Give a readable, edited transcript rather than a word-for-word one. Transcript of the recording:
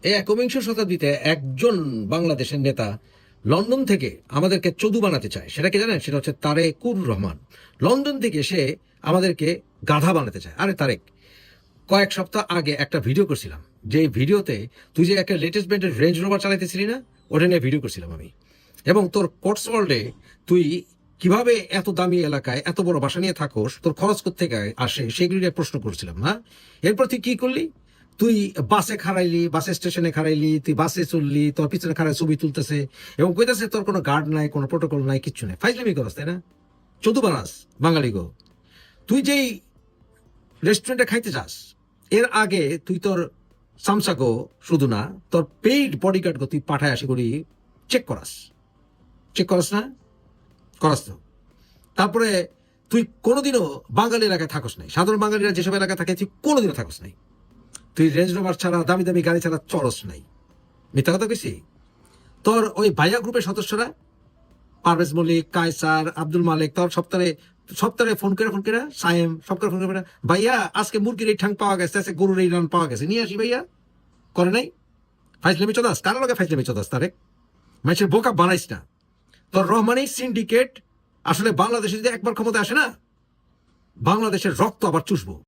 এই একবিংশ শতাব্দীতে একজন বাংলাদেশের নেতা লন্ডন থেকে আমাদেরকে চদু বানাতে চায়। সেটা কি জানেন? সেটা হচ্ছে তারেকুর রহমান। লন্ডন থেকে সে আমাদেরকে গাধা বানাতে চায়। আরে তারেক, কয়েক সপ্তাহ আগে একটা ভিডিও করছিলাম, যে ভিডিওতে তুই যে একটা লেটেস্ট ব্র্যান্ডের রেঞ্জ রোভার চালাইতেছিলি না, ওটা নিয়ে ভিডিও করছিলাম আমি। এবং তোর কোটসওয়ার্ল্ডে তুই কিভাবে এত দামি এলাকায় এত বড় বাসা নিয়ে থাকোস, তোর খরচ কোত্থেকে আসে, সেগুলি নিয়ে প্রশ্ন করছিলাম। হ্যাঁ, এরপর তুই কি করলি? তুই বাসে খাড়াইলি, বাসে স্টেশনে খাড়াইলি, তুই বাসে চললি, তোর পিছনে খাড়াই ছবি তুলতেছে এবং কইতেছে তোর কোনো গার্ড নাই, কোনো প্রোটোকল নাই, কিচ্ছু নেই। ফাইজলামি করস, তাই না? চোদু বানাস বাঙালি গো। তুই যেই রেস্টুরেন্টে খাইতে যাস, এর আগে তুই তোর সামসাগো শুধু না, তোর পেইড বডিগার্ডকে তুই পাঠায় আসি করি চেক করাস না? করাস তো। তারপরে তুই কোনোদিনও বাঙালি এলাকায় থাকস নাই। সাধারণ বাঙালিরা যেসব এলাকায় থাকে তুই কোনোদিনও থাকস নাই। তুই রেঞ্জ রোভার ছাড়া, দামি দামি গাড়ি ছাড়া চড়স নাই। মিথ্যা কথা কইছি? তোর ওই ভাইয়া গ্রুপের সদস্যরা, পারভেজ মল্লিক, কায়সার, আব্দুল মালিক, তোর সপ্তাহে ফোন করে সায়েম সব করে ফোন করে, ভাইয়া আজকে মুরগির এই ঠাং পাওয়া গেছে, আজকে গরুর এই রান পাওয়া গেছে, নিয়ে আসি ভাইয়া। করে নাই? ফাইজলামি চদাস, কারো লগে ফাইজলামি চদাস তারেক? মানুষের বোকা বানাইস না। তোর রহমানি সিন্ডিকেট আসলে বাংলাদেশে যদি একবার ক্ষমতা আসে না, বাংলাদেশের রক্ত আবার চুষবো।